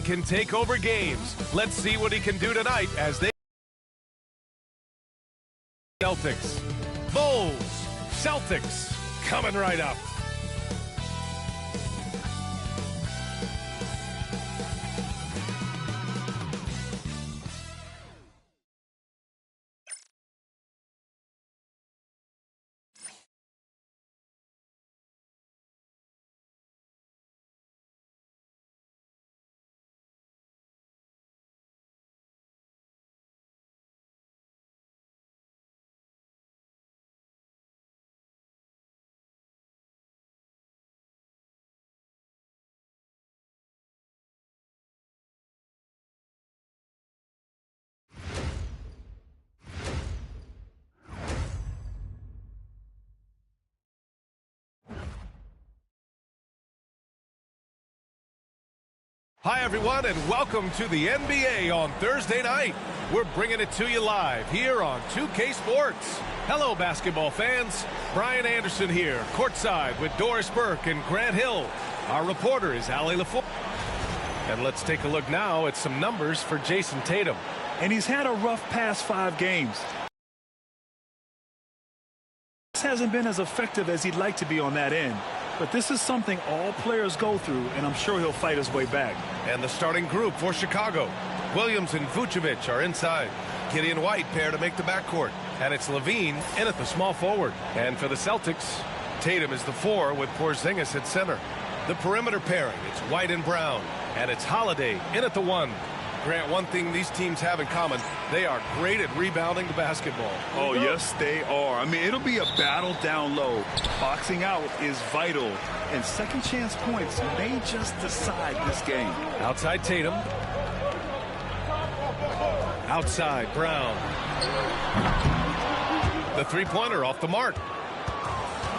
can take over games. Let's see what he can do tonight as they Celtics. Bulls. Celtics coming right up. Hi, everyone, and welcome to the NBA on Thursday night. We're bringing it to you live here on 2K Sports. Hello, basketball fans. Brian Anderson here, courtside with Doris Burke and Grant Hill. Our reporter is Allie LaFour. And let's take a look now at some numbers for Jason Tatum. And he's had a rough past 5 games. This hasn't been as effective as he'd like to be on that end. But this is something all players go through, and I'm sure he'll fight his way back. And the starting group for Chicago. Williams and Vucevic are inside. Giddey and White pair to make the backcourt. And it's Levine in at the small forward. And for the Celtics, Tatum is the 4 with Porzingis at center. The perimeter pairing, it's White and Brown. And it's Holiday in at the 1. Grant, one thing these teams have in common, they are great at rebounding the basketball. Oh, yes, they are. I mean, it'll be a battle down low. Boxing out is vital, and second chance points may just decide this game. Outside Tatum. Outside Brown. The three-pointer off the mark.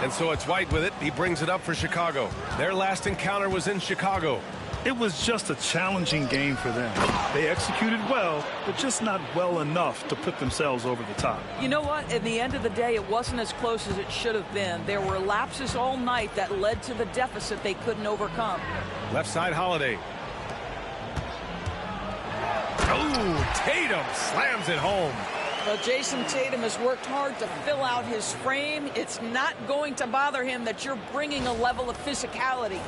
And so it's White with it. He brings it up for Chicago. Their last encounter was in Chicago. It was just a challenging game for them. They executed well, but just not well enough to put themselves over the top. You know what? At the end of the day, it wasn't as close as it should have been. There were lapses all night that led to the deficit they couldn't overcome. Left side Holiday. Oh, Tatum slams it home. Well, Jason Tatum has worked hard to fill out his frame. It's not going to bother him that you're bringing a level of physicality.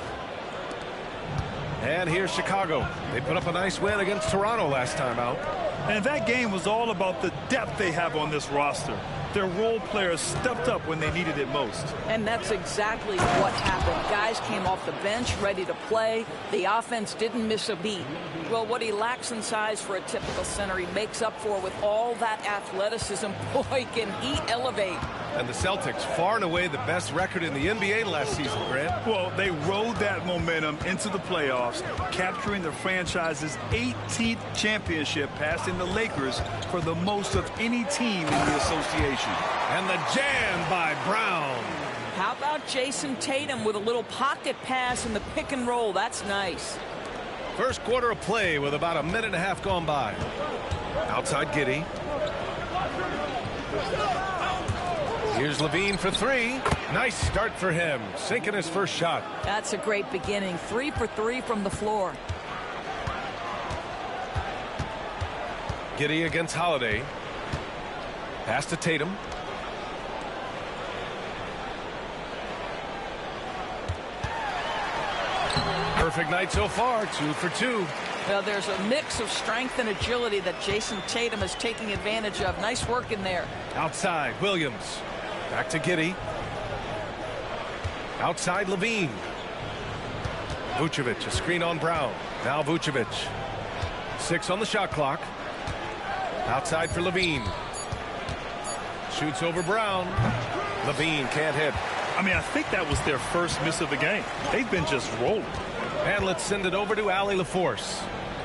And here's Chicago. They put up a nice win against Toronto last time out. And that game was all about the depth they have on this roster. Their role players stepped up when they needed it most. And that's exactly what happened. Guys came off the bench ready to play. The offense didn't miss a beat. Well, what he lacks in size for a typical center, he makes up for with all that athleticism. Boy, can he elevate. And the Celtics, far and away the best record in the NBA last season, Grant. Well, they rode that momentum into the playoffs, capturing the franchise's 18th championship, passing the Lakers for the most of any team in the association. And the jam by Brown. How about Jason Tatum with a little pocket pass in the pick and roll? That's nice. First quarter of play with about a minute and a half gone by. Outside Giddey. Here's Levine for 3. Nice start for him, sinking his first shot. That's a great beginning. 3 for 3 from the floor. Giddey against Holiday. Pass to Tatum. Perfect night so far, 2 for 2. Well, there's a mix of strength and agility that Jason Tatum is taking advantage of. Nice work in there. Outside, Williams. Back to Giddey. Outside, Levine. Vucevic, a screen on Brown. Now Vucevic. 6 on the shot clock. Outside for Levine. Shoots over Brown. Levine can't hit. I mean, I think that was their first miss of the game. They've been just rolling. And let's send it over to Allie LaFour.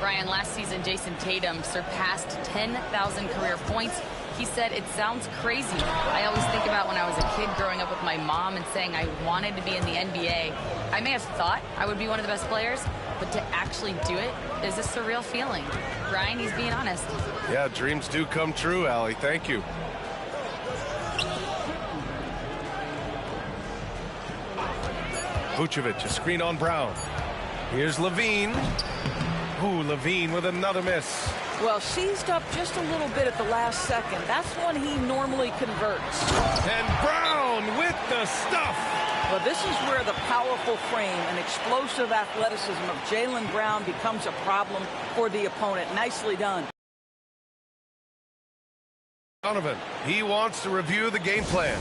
Brian, last season, Jason Tatum surpassed 10,000 career points. He said, it sounds crazy. I always think about when I was a kid growing up with my mom and saying I wanted to be in the NBA. I may have thought I would be one of the best players, but to actually do it is a surreal feeling. Brian, he's being honest. Yeah, dreams do come true, Allie. Thank you. Vucevic, a screen on Brown. Here's Levine. Ooh, Levine with another miss. Well, seized up just a little bit at the last second. That's when he normally converts. And Brown with the stuff. Well, this is where the powerful frame and explosive athleticism of Jaylen Brown becomes a problem for the opponent. Nicely done. Donovan, he wants to review the game plan.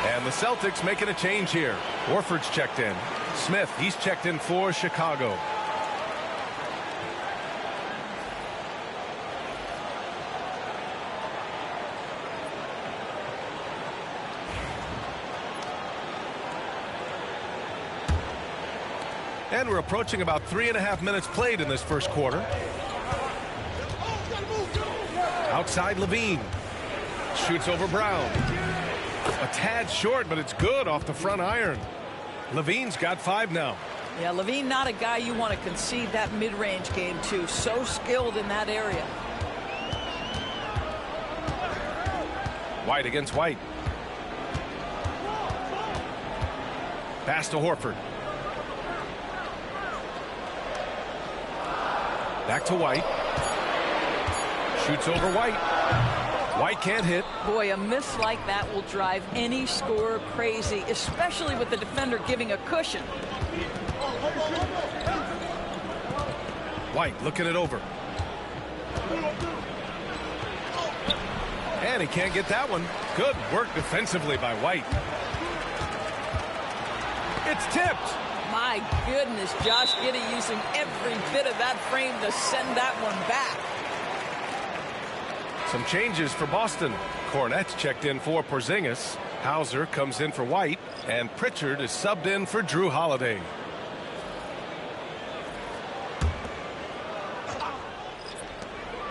And the Celtics making a change here. Horford's checked in. Smith, he's checked in for Chicago. And we're approaching about 3.5 minutes played in this first quarter. Outside Levine. Shoots over Brown. A tad short, but it's good off the front iron. Levine's got 5 now. Yeah, Levine not a guy you want to concede that mid-range game to. So skilled in that area. White against White. Pass to Horford. Back to White. Shoots over White. White can't hit. Boy, a miss like that will drive any scorer crazy, especially with the defender giving a cushion. White looking it over. And he can't get that one. Good work defensively by White. It's tipped. My goodness, Josh Giddey using every bit of that frame to send that one back. Some changes for Boston. Cornette's checked in for Porzingis. Hauser comes in for White. And Pritchard is subbed in for Drew Holiday.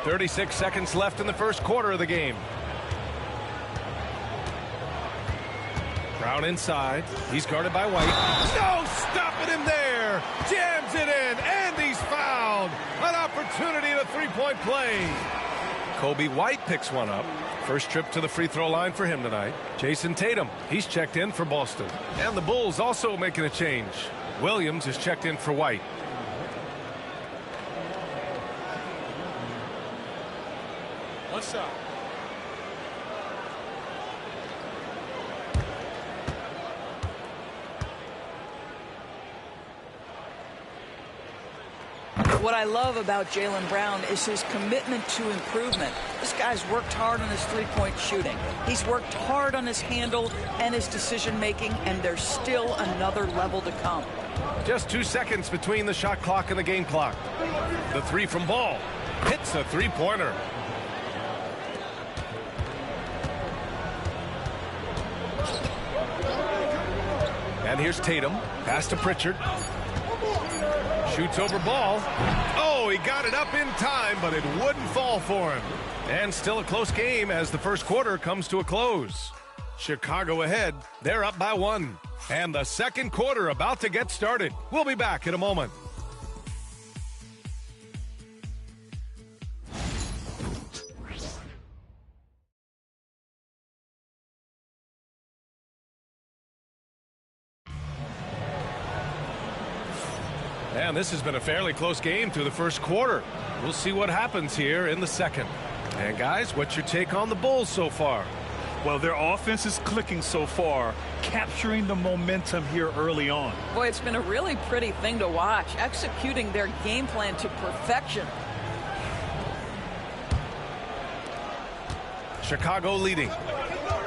.36 seconds left in the first quarter of the game. Brown inside. He's guarded by White. No stopping him there. Jams it in. And he's fouled. An opportunity at a three-point play. Kobe White picks one up. First trip to the free throw line for him tonight. Jason Tatum, he's checked in for Boston. And the Bulls also making a change. Williams is checked in for White. What's up? What I love about Jaylen Brown is his commitment to improvement. This guy's worked hard on his three-point shooting. He's worked hard on his handle and his decision-making, and there's still another level to come. Just 2 seconds between the shot clock and the game clock. The three from Ball. Hits a three-pointer. And here's Tatum. Pass to Pritchard. Shoots over Ball. Oh, he got it up in time, but it wouldn't fall for him. And still a close game as the first quarter comes to a close. Chicago ahead. They're up by 1. And the second quarter about to get started. We'll be back in a moment. And this has been a fairly close game through the first quarter. We'll see what happens here in the second. And guys, what's your take on the Bulls so far? Well, their offense is clicking so far, capturing the momentum here early on. Boy, it's been a really pretty thing to watch, executing their game plan to perfection. Chicago leading.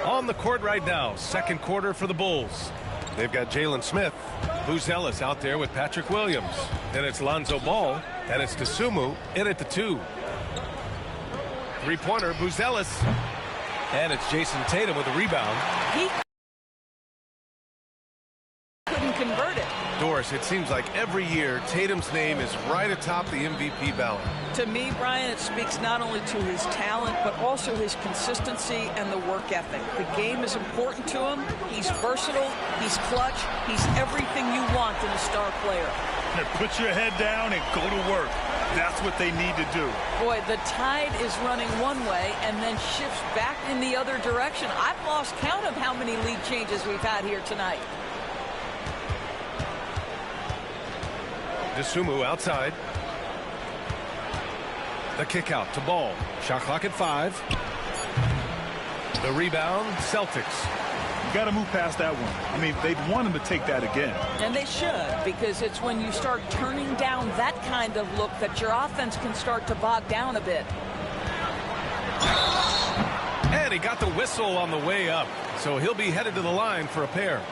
On the court right now, second quarter for the Bulls. They've got Jalen Smith, Buzelis out there with Patrick Williams. Then it's Lonzo Ball, and it's Dosunmu in at the 2. Three-pointer, Buzelis. And it's Jason Tatum with a rebound. He couldn't convert it. Doris, it seems like every year Tatum's name is right atop the MVP ballot. To me, Brian, it speaks not only to his talent, but also his consistency and the work ethic. The game is important to him. He's versatile. He's clutch. He's everything you want in a star player. Put your head down and go to work. That's what they need to do. Boy, the tide is running one way and then shifts back in the other direction. I've lost count of how many lead changes we've had here tonight. Dosunmu outside. The kick out to Ball. Shot clock at 5. The rebound, Celtics. You got to move past that one. I mean, they'd want him to take that again. And they should, because it's when you start turning down that kind of look that your offense can start to bog down a bit. And he got the whistle on the way up, so he'll be headed to the line for a pair.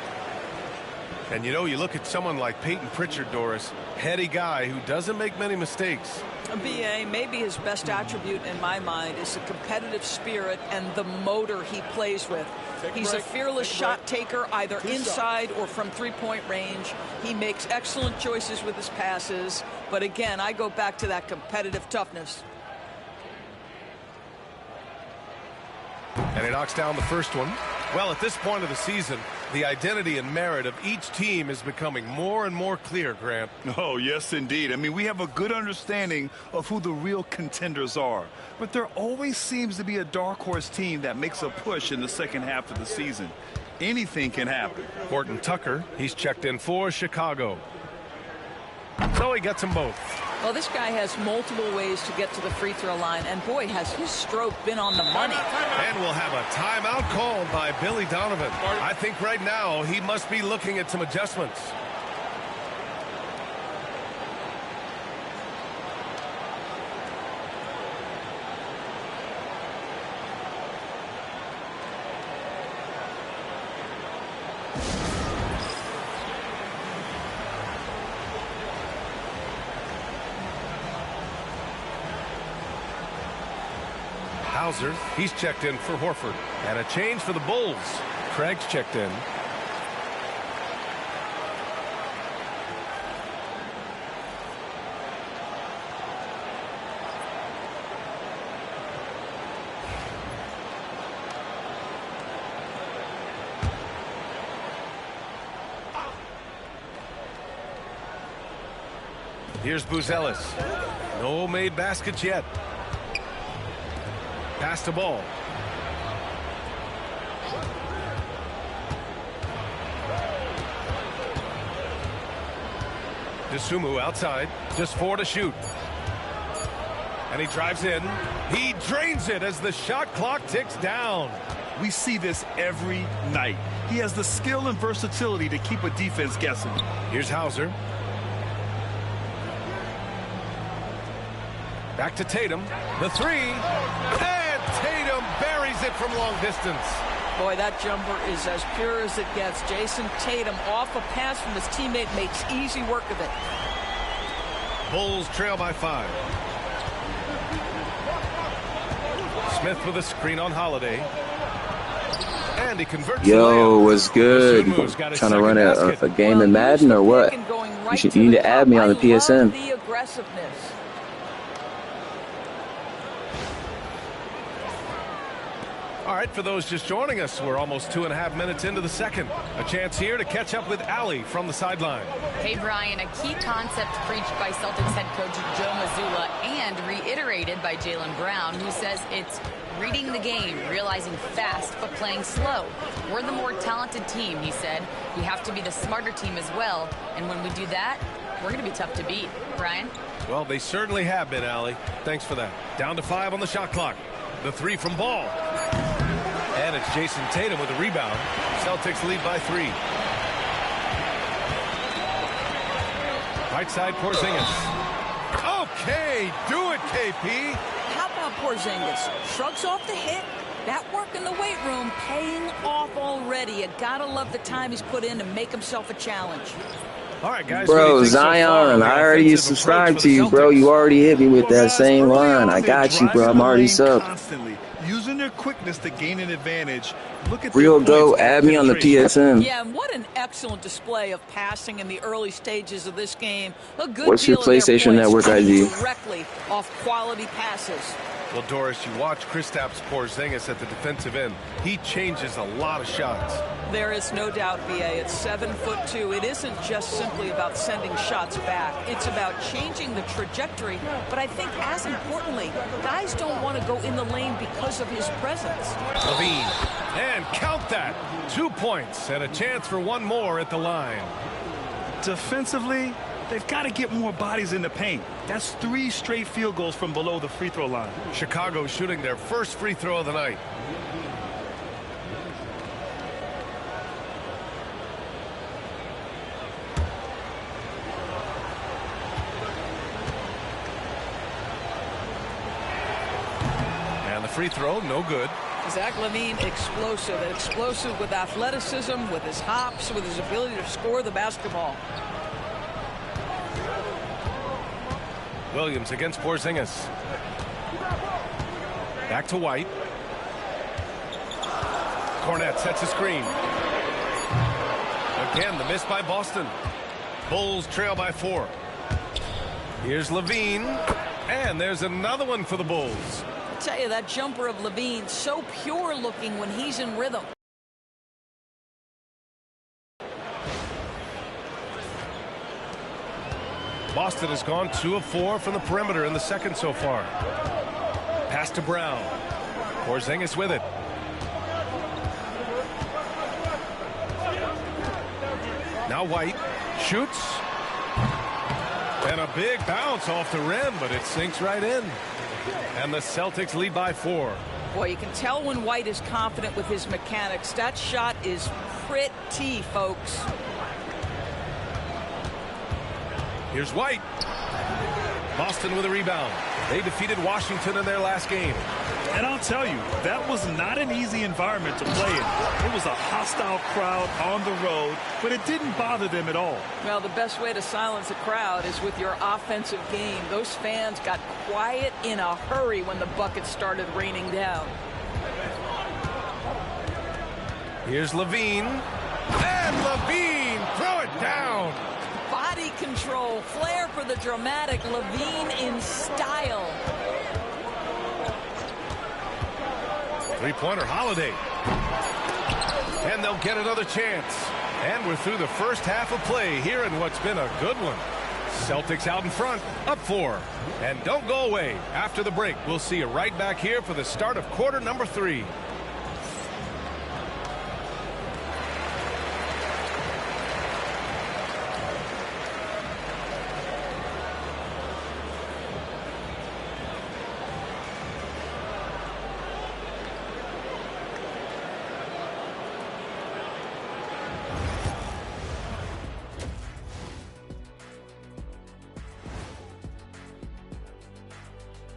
And you know, you look at someone like Peyton Pritchard, Doris, heady guy who doesn't make many mistakes. BA, maybe his best attribute in my mind is the competitive spirit and the motor he plays with. He's a fearless shot taker, either inside or from three-point range. He makes excellent choices with his passes. But again, I go back to that competitive toughness. And he knocks down the first one. Well, at this point of the season, the identity and merit of each team is becoming more and more clear, Grant. Oh, yes, indeed. I mean, we have a good understanding of who the real contenders are. But there always seems to be a dark horse team that makes a push in the second half of the season. Anything can happen. Horton Tucker, he's checked in for Chicago. So he gets them both. Well, this guy has multiple ways to get to the free throw line, and boy, has his stroke been on the money. And we'll have a timeout called by Billy Donovan. I think right now he must be looking at some adjustments. Hauser, he's checked in for Horford. And a change for the Bulls. Craig's checked in. Here's Buzelis. No made baskets yet. Pass the ball. Dosunmu outside. Just 4 to shoot. And he drives in. He drains it as the shot clock ticks down. We see this every night. He has the skill and versatility to keep a defense guessing. Here's Hauser. Back to Tatum. The 3. And Tatum buries it from long distance. Boy, that jumper is as pure as it gets. Jason Tatum off a pass from his teammate makes easy work of it. Bulls trail by 5. Smith with a screen on Holiday. And he converts. Yo, what's good? Trying to run a game in Madden or what? You need to add me on the PSN. The aggressiveness. All right, for those just joining us, we're almost 2.5 minutes into the second. A chance here to catch up with Allie from the sideline. Hey, Brian, a key concept preached by Celtics head coach Joe Mazzulla and reiterated by Jaylen Brown, who says it's reading the game, realizing fast, but playing slow. We're the more talented team, he said. We have to be the smarter team as well, and when we do that, we're going to be tough to beat. Brian? Well, they certainly have been, Allie. Thanks for that. Down to 5 on the shot clock. The 3 from Ball. And And it's Jason Tatum with a rebound. Celtics lead by 3. Right side, Porzingis. Okay, do it, KP. How about Porzingis? Shrugs off the hit. That work in the weight room paying off already. You gotta love the time he's put in to make himself a challenge. All right, guys. Bro, Zion, I already subscribed to you, bro. You already hit me with that same line. I got you, bro. I'm already subbed. Using their quickness to gain an advantage. Look at Real go, add me on the PSN. Yeah, and what an excellent display of passing in the early stages of this game. A good What's your PlayStation Network ID? Directly off quality passes. Well, Doris, you watch Kristaps Porzingis at the defensive end. He changes a lot of shots. There is no doubt, BA. It's 7'2". It isn't just simply about sending shots back. It's about changing the trajectory. But I think as importantly, guys don't want to go in the lane because of his presence. Levine. And count that. 2 points and a chance for one more at the line. Defensively, they've got to get more bodies in the paint. That's 3 straight field goals from below the free throw line. Chicago shooting their first free throw of the night. And the free throw, no good. Zach LaVine, explosive with athleticism, with his hops, with his ability to score the basketball. Williams against Porzingis. Back to White. Cornette sets a screen. Again, the miss by Boston. Bulls trail by 4. Here's Levine. And there's another one for the Bulls. I tell you, that jumper of Levine, so pure looking when he's in rhythm. Boston has gone 2 of 4 from the perimeter in the second so far. Pass to Brown. Porzingis with it. Now White shoots. And a big bounce off the rim, but it sinks right in. And the Celtics lead by 4. Boy, you can tell when White is confident with his mechanics. That shot is pretty, folks. Here's White. Boston with a rebound. They defeated Washington in their last game. And I'll tell you, that was not an easy environment to play in. It was a hostile crowd on the road, but it didn't bother them at all. Well, the best way to silence a crowd is with your offensive game. Those fans got quiet in a hurry when the buckets started raining down. Here's Levine. And Levine, throw it down. Body control, flair for the dramatic. Levine in style. Three-pointer Holiday. And they'll get another chance. And we're through the first half of play here in what's been a good one. Celtics out in front, up 4. And don't go away. After the break, we'll see you right back here for the start of quarter number 3.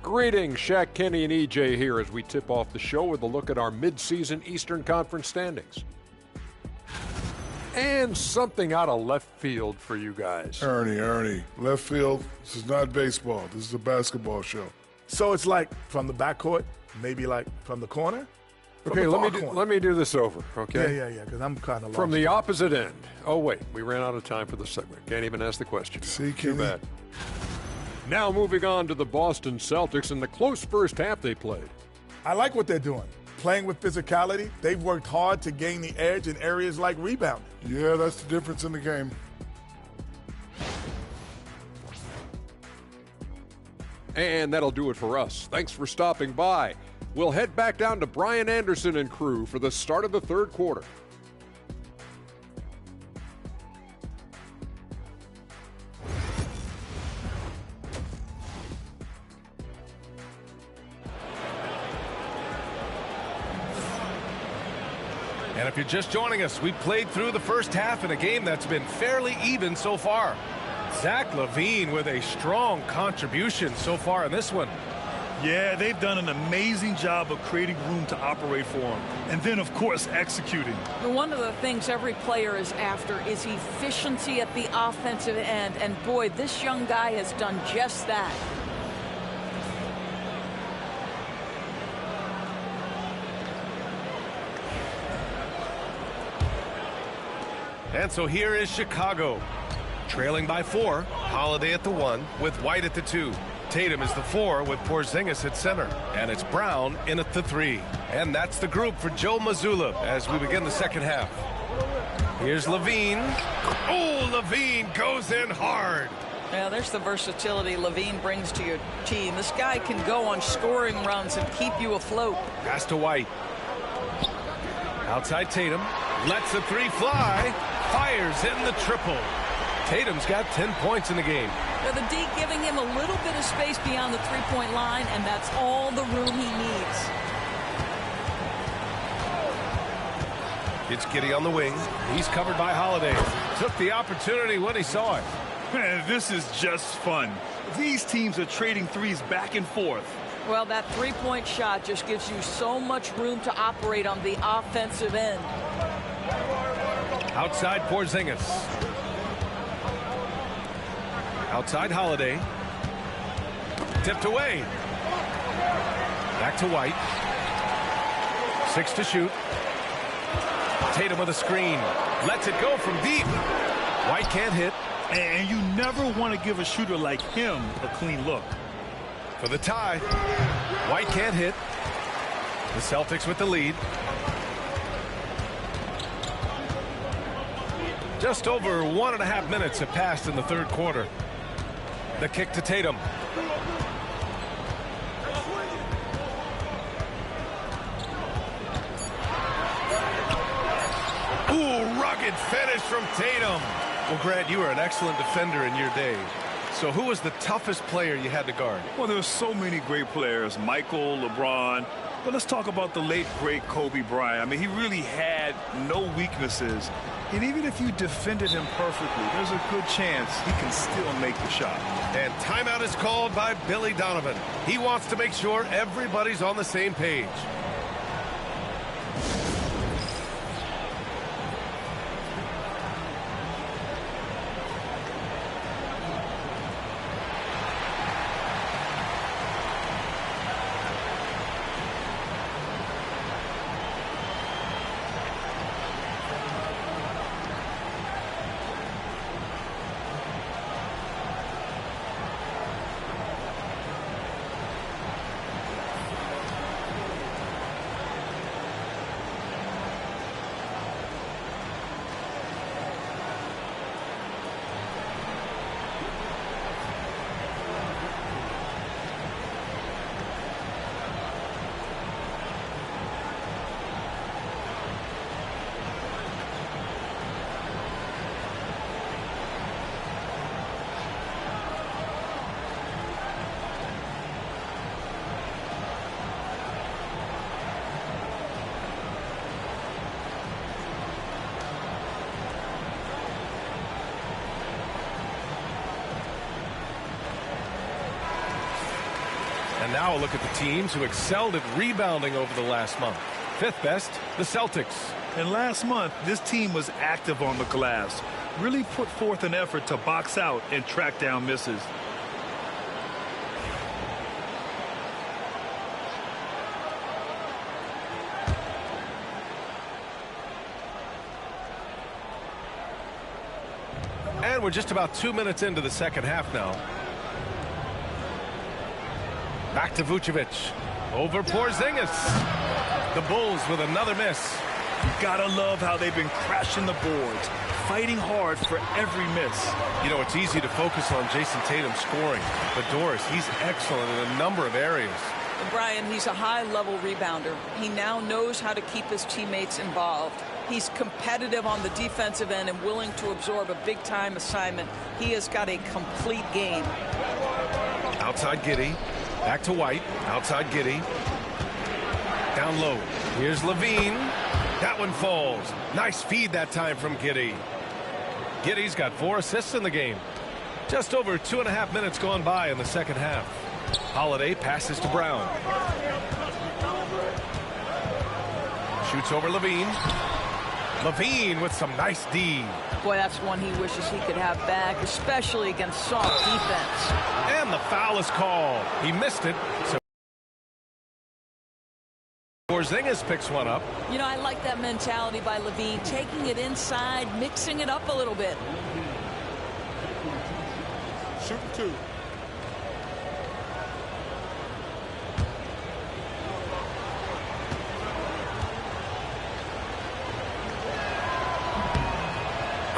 Greetings, Shaq, Kenny, and EJ here as we tip off the show with a look at our midseason Eastern Conference standings. And something out of left field for you guys. Ernie, left field, this is not baseball. This is a basketball show. So it's like from the backcourt, maybe like from the corner? Okay, let me do this over, okay? Yeah, because I'm kind of lost. From the opposite end. Oh, wait, we ran out of time for the segment. Can't even ask the question. See, Too Kenny? bad. Now moving on to the Boston Celtics and the close first half they played. I like what they're doing. Playing with physicality, they've worked hard to gain the edge in areas like rebounding. Yeah, that's the difference in the game. And that'll do it for us. Thanks for stopping by. We'll head back down to Brian Anderson and crew for the start of the third quarter. you're just joining us, we played through the first half in a game that's been fairly even so far. Zach LaVine with a strong contribution so far in this one. Yeah, they've done an amazing job of creating room to operate for him. And then, of course, executing. One of the things every player is after is efficiency at the offensive end. And, boy, this young guy has done just that. And so here is Chicago. Trailing by 4. Holiday at the 1 with White at the 2. Tatum is the 4 with Porzingis at center. And it's Brown in at the 3. And that's the group for Joe Mazzulla as we begin the second half. Here's LaVine. Oh, LaVine goes in hard. Yeah, there's the versatility LaVine brings to your team. This guy can go on scoring runs and keep you afloat. Pass to White. Outside Tatum. Lets the 3 fly. Fires in the triple. Tatum's got 10 points in the game. Now the D giving him a little bit of space beyond the three-point line, and that's all the room he needs. It's Giddey on the wing. He's covered by Holiday. Took the opportunity when he saw it. Man, this is just fun. These teams are trading threes back and forth. Well, that three-point shot just gives you so much room to operate on the offensive end. Outside Porzingis. Outside Holiday. Tipped away. Back to White. 6 to shoot. Tatum with a screen. Lets it go from deep. White can't hit. And you never want to give a shooter like him a clean look. For the tie. White can't hit. The Celtics with the lead. Just over 1.5 minutes have passed in the third quarter. The kick to Tatum. Ooh, rugged finish from Tatum. Well, Grant, you were an excellent defender in your day. So who was the toughest player you had to guard? Well, there were so many great players. Michael, LeBron. But let's talk about the late, great Kobe Bryant. I mean, he really had no weaknesses. And even if you defended him perfectly, there's a good chance he can still make the shot. And timeout is called by Billy Donovan. He wants to make sure everybody's on the same page. And now a look at the teams who excelled at rebounding over the last month. 5th best, the Celtics. And last month, this team was active on the glass. Really put forth an effort to box out and track down misses. And we're just about 2 minutes into the second half now. Back to Vucevic. Over Porzingis. The Bulls with another miss. You gotta love how they've been crashing the boards, fighting hard for every miss. You know, it's easy to focus on Jason Tatum scoring, but Doris, he's excellent in a number of areas. Brian, he's a high-level rebounder. He now knows how to keep his teammates involved. He's competitive on the defensive end and willing to absorb a big-time assignment. He has got a complete game. Outside Giddey. Back to White. Outside Giddey. Down low. Here's LaVine. That one falls. Nice feed that time from Giddey. Giddey's got 4 assists in the game. Just over 2.5 minutes gone by in the second half. Holiday passes to Brown. Shoots over Levine. Levine with some nice D. Boy, that's one he wishes he could have back, especially against soft defense. And the foul is called. He missed it. So Porzingis picks one up. You know, I like that mentality by Levine, taking it inside, mixing it up a little bit. Shoot 2.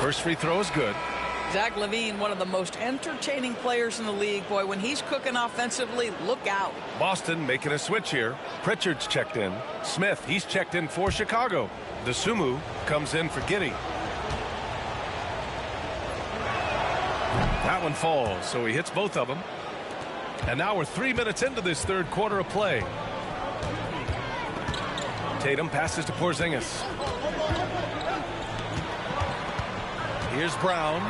First free throw is good. Zach LaVine, one of the most entertaining players in the league. Boy, when he's cooking offensively, look out. Boston making a switch here. Pritchard's checked in. Smith, he's checked in for Chicago. DeSumo comes in for Giddey. That one falls, so he hits both of them. And now we're 3 minutes into this third quarter of play. Tatum passes to Porzingis. Here's Brown.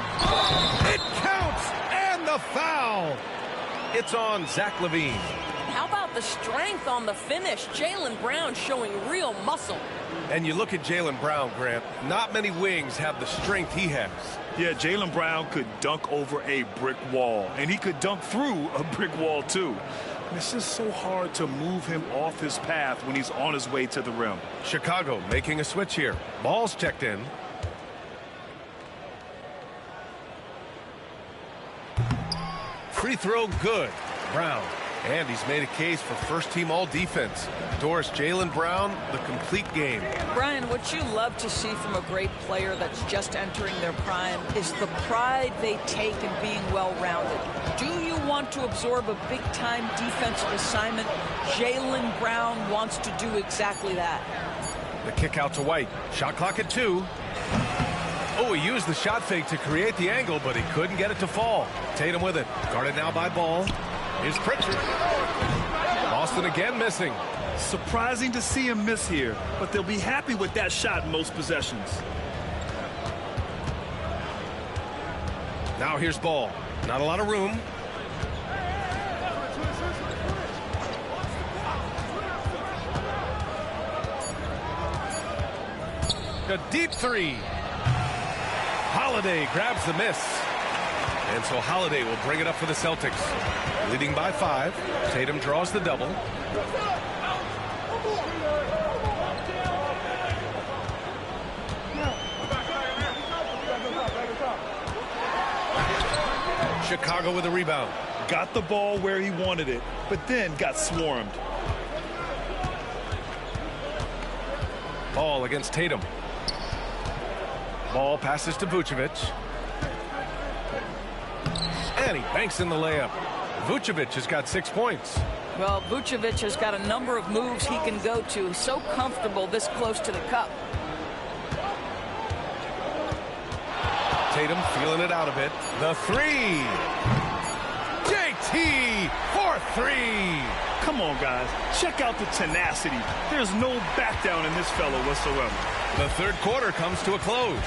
It counts! And the foul! It's on Zach LaVine. How about the strength on the finish? Jaylen Brown showing real muscle. And you look at Jaylen Brown, Grant. Not many wings have the strength he has. Yeah, Jaylen Brown could dunk over a brick wall, and he could dunk through a brick wall, too. And it's just so hard to move him off his path when he's on his way to the rim. Chicago making a switch here. Ball's checked in. Free throw good. Brown. And he's made a case for first-team all-defense. Doris, Jaylen Brown, the complete game. Brian, what you love to see from a great player that's just entering their prime is the pride they take in being well-rounded. Do you want to absorb a big-time defensive assignment? Jaylen Brown wants to do exactly that. The kick out to White. Shot clock at 2. Oh, he used the shot fake to create the angle, but he couldn't get it to fall. Tatum with it. Guarded now by Ball. Here's Pritchard. Boston again missing. Surprising to see him miss here, but they'll be happy with that shot in most possessions. Now here's Ball. Not a lot of room. A deep 3. Holiday grabs the miss. And so Holiday will bring it up for the Celtics. Leading by 5. Tatum draws the double. Chicago with a rebound. Got the ball where he wanted it, but then got swarmed. Ball against Tatum. Ball passes to Vucevic. And he banks in the layup. Vucevic has got 6 points. Well, Vucevic has got a number of moves he can go to. He's so comfortable this close to the cup. Tatum feeling it out a bit. The 3. JT for 3. Come on, guys. Check out the tenacity. There's no back down in this fellow whatsoever. The third quarter comes to a close.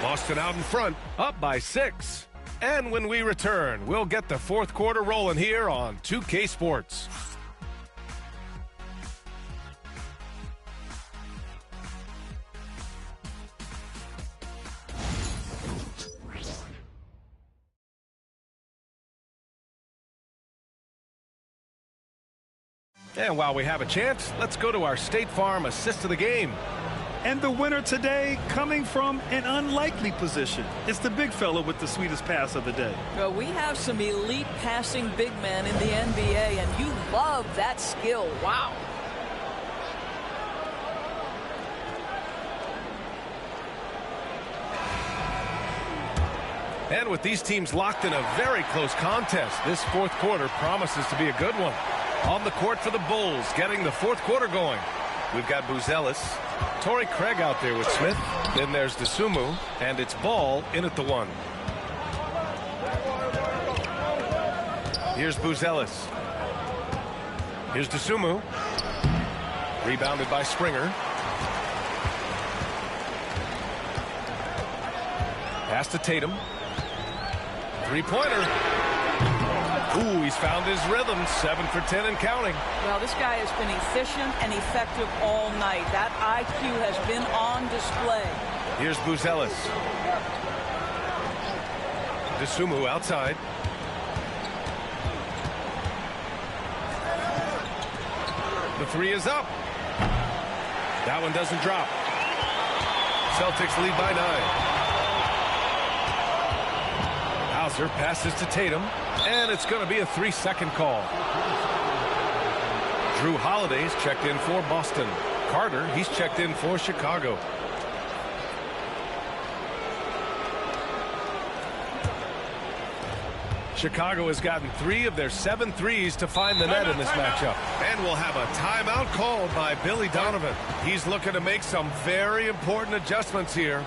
Boston out in front, up by 6. And when we return, we'll get the fourth quarter rolling here on 2K Sports. And while we have a chance, let's go to our State Farm assist of the game. And the winner today coming from an unlikely position. It's the big fella with the sweetest pass of the day. Well, we have some elite passing big men in the NBA, and you love that skill. Wow. And with these teams locked in a very close contest, this fourth quarter promises to be a good one. On the court for the Bulls, getting the fourth quarter going. We've got Buzelis, Torrey Craig out there with Smith. Then there's DeSumo, and it's Ball in at the 1. Here's Buzelis. Here's DeSumo. Rebounded by Springer. Pass to Tatum. Three-pointer. Ooh, he's found his rhythm. 7 for 10 and counting. Well, this guy has been efficient and effective all night. That IQ has been on display. Here's Buzelis. DeSumo outside. The three is up. That one doesn't drop. Celtics lead by 9. Hauser passes to Tatum, and it's going to be a 3-second call. Drew Holiday's checked in for Boston. Carter, he's checked in for Chicago. Chicago has gotten 3 of their 7 threes to find the net in this matchup. And we'll have a timeout called by Billy Donovan. He's looking to make some very important adjustments here.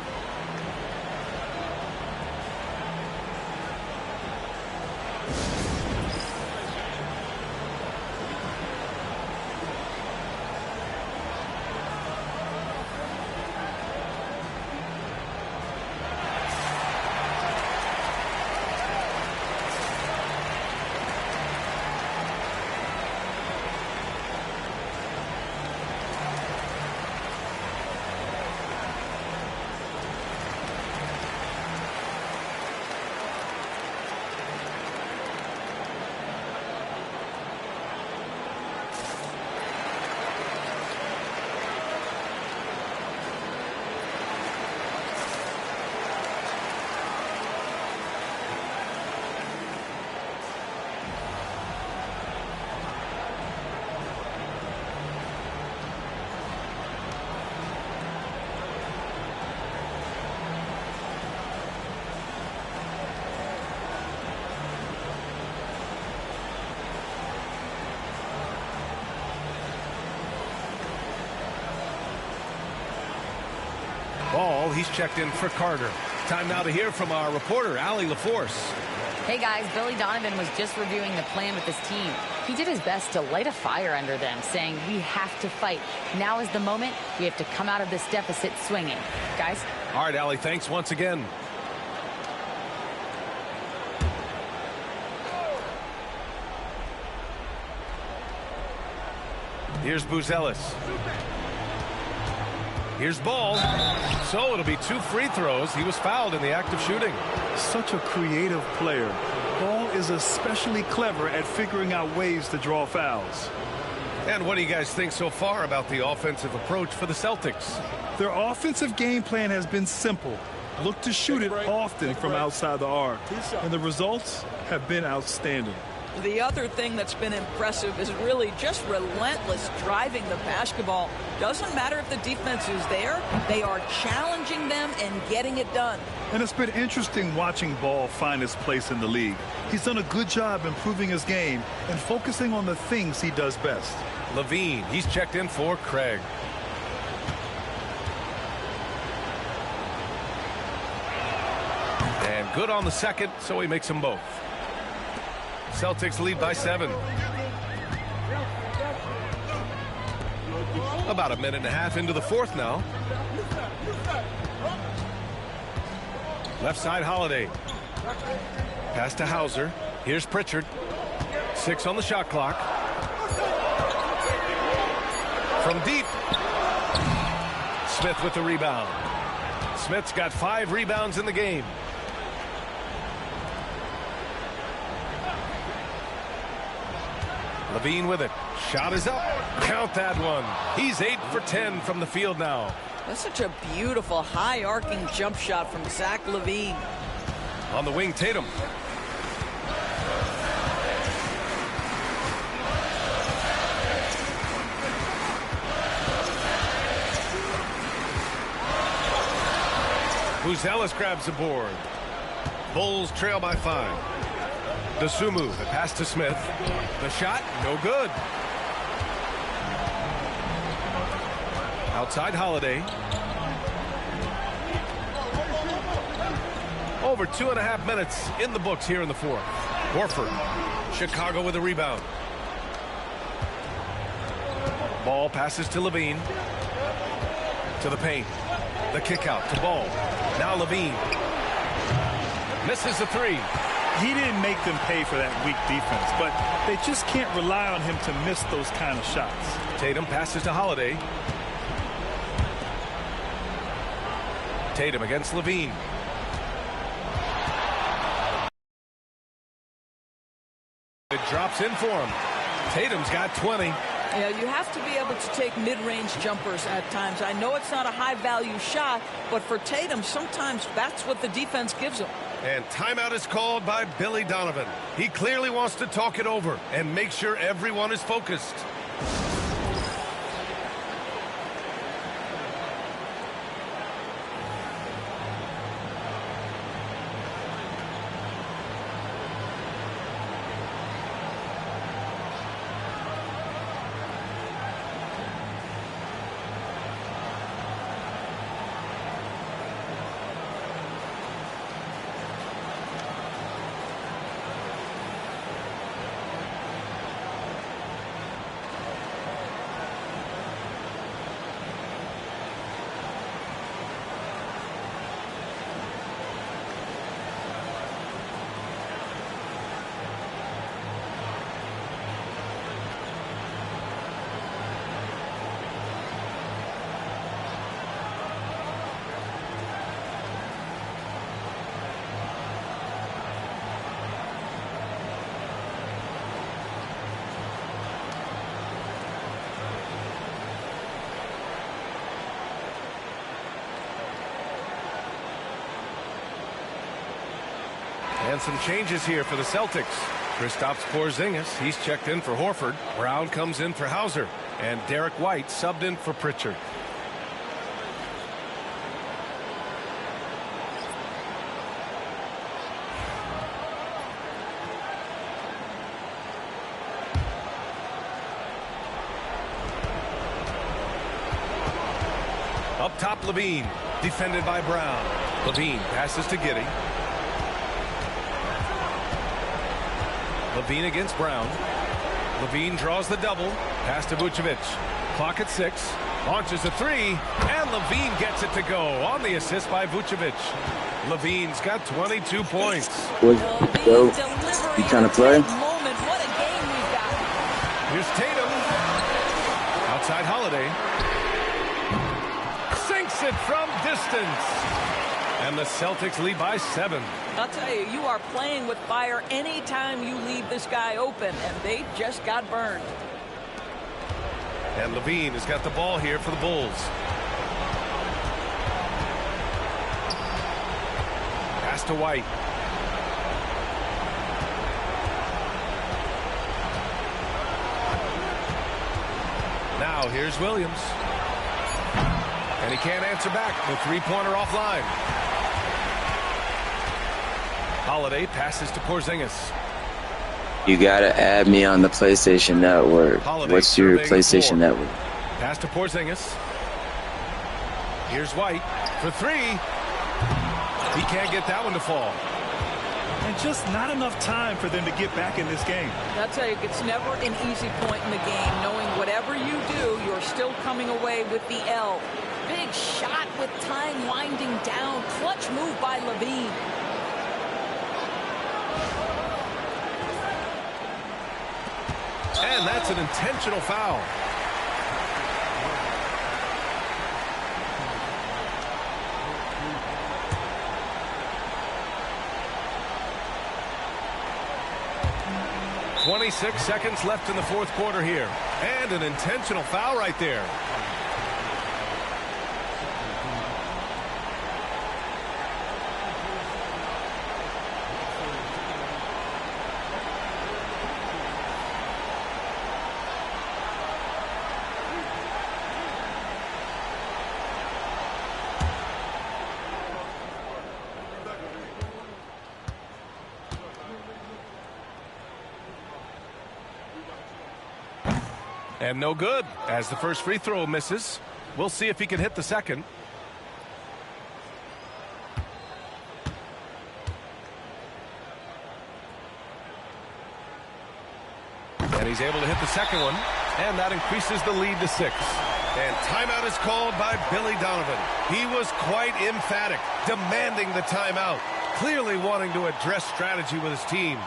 Ball, he's checked in for Carter. Time now to hear from our reporter, Allie LaForce. Hey guys, Billy Donovan was just reviewing the plan with his team. He did his best to light a fire under them, saying we have to fight. Now is the moment. We have to come out of this deficit swinging. Guys? All right, Allie, thanks once again. Here's Buzelis. Here's Ball. So it'll be 2 free throws. He was fouled in the act of shooting. Such a creative player. Ball is especially clever at figuring out ways to draw fouls. And what do you guys think so far about the offensive approach for the Celtics? Their offensive game plan has been simple. Look to shoot it often from outside the arc. And the results have been outstanding. The other thing that's been impressive is really just relentless driving the basketball. Doesn't matter if the defense is there, they are challenging them and getting it done. And it's been interesting watching Ball find his place in the league. He's done a good job improving his game and focusing on the things he does best. Levine, he's checked in for Craig. And good on the second, so he makes them both. Celtics lead by 7. About a minute and a half into the fourth now. Left side, Holiday. Pass to Hauser. Here's Pritchard. 6 on the shot clock. From deep. Smith with the rebound. Smith's got 5 rebounds in the game. Levine with it. Shot is up. Count that one. He's 8 for 10 from the field now. That's such a beautiful high arcing jump shot from Zach Levine. On the wing, Tatum. Buzelis grabs the board. Bulls trail by 5. DeSumo, the pass to Smith. The shot, no good. Outside Holiday. Over 2.5 minutes in the books here in the fourth. Horford. Chicago with a rebound. Ball passes to Levine. To the paint. The kick out to Ball. Now Levine. Misses the three. He didn't make them pay for that weak defense, but they just can't rely on him to miss those kind of shots. Tatum passes to Holiday. Tatum against Levine. It drops in for him. Tatum's got 20. Yeah, you have to be able to take mid-range jumpers at times. I know it's not a high-value shot, but for Tatum, sometimes that's what the defense gives him. And timeout is called by Billy Donovan. He clearly wants to talk it over and make sure everyone is focused. And some changes here for the Celtics. Kristaps Porzingis, he's checked in for Horford. Brown comes in for Hauser. And Derek White subbed in for Pritchard. Up top, Levine, defended by Brown. Levine passes to Giddey. Levine against Brown. Levine draws the double. Pass to Vucevic. Clock at 6. Launches a three. And Levine gets it to go on the assist by Vucevic. Levine's got 22 points. You trying to play? Here's Tatum. Outside Holiday. Sinks it from distance. And the Celtics lead by 7. I'll tell you, you are playing with fire anytime you leave this guy open, and they just got burned. And Levine has got the ball here for the Bulls. Pass to White. Now here's Williams. And he can't answer back. The three-pointer offline. Holiday passes to Porzingis. You gotta add me on the PlayStation Network. Holiday, what's your PlayStation Network? Pass to Porzingis. Here's White for three. He can't get that one to fall. And just not enough time for them to get back in this game. I'll tell you, it's never an easy point in the game, knowing whatever you do, you're still coming away with the L. Big shot with time winding down. Clutch move by Levine. And that's an intentional foul. .26 seconds left in the fourth quarter here. And an intentional foul right there. And no good, as the first free throw misses. We'll see if he can hit the second. And he's able to hit the second one, and that increases the lead to 6. And timeout is called by Billy Donovan. He was quite emphatic, demanding the timeout. clearly wanting to address strategy with his team.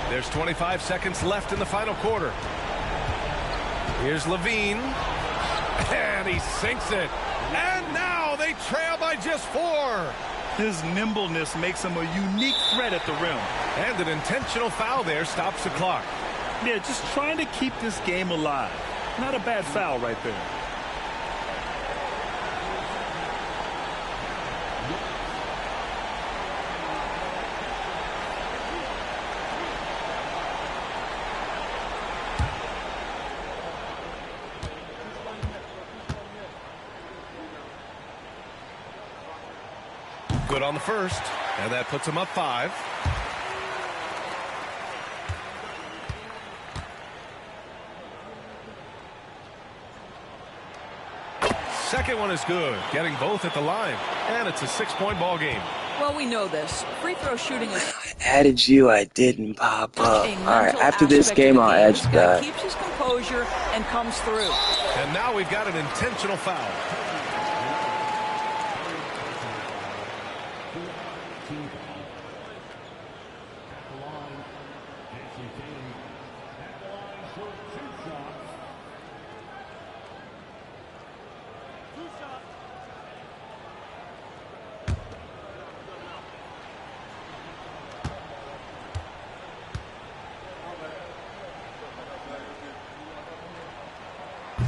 There's 25 seconds left in the final quarter. Here's Levine. And he sinks it. And now they trail by just 4. His nimbleness makes him a unique threat at the rim. And an intentional foul there stops the clock. Yeah, just trying to keep this game alive. Not a bad foul right there. Good on the first, and that puts him up 5. Second one is good, getting both at the line, and it's a 6-point ball game. Well, we know this. Free throw shooting is... I added you, I didn't pop up. Alright, after this game, I'll add you guys. Keeps his composure and comes through. And now we've got an intentional foul.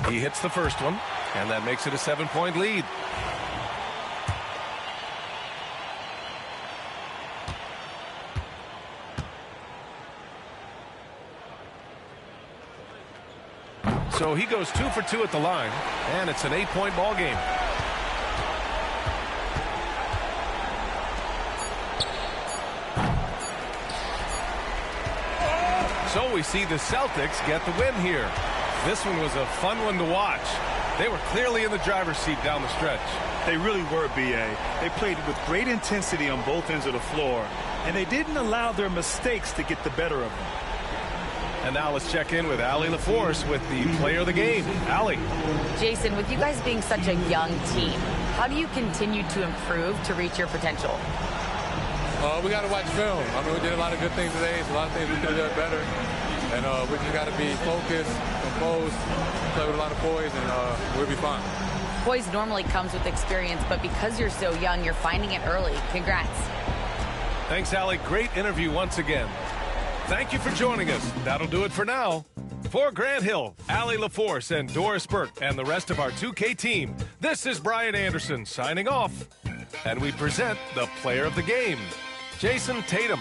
He hits the first one, and that makes it a 7-point lead. So he goes 2 for 2 at the line, and it's an 8-point ball game. So we see the Celtics get the win here. This one was a fun one to watch. They were clearly in the driver's seat down the stretch. They really were, B.A. They played with great intensity on both ends of the floor, and they didn't allow their mistakes to get the better of them. And now let's check in with Allie LaForce with the player of the game. Allie. Jason, with you guys being such a young team, how do you continue to improve to reach your potential? We got to watch film. I mean, we did a lot of good things today. So a lot of things we could have done better. And we just got to be focused, composed, play with a lot of poise, and we'll be fine. Poise normally comes with experience, but because you're so young, you're finding it early. Congrats. Thanks, Allie. Great interview once again. Thank you for joining us. That'll do it for now. For Grant Hill, Allie LaForce, and Doris Burke, and the rest of our 2K team, this is Brian Anderson signing off. And we present the player of the game, Jason Tatum.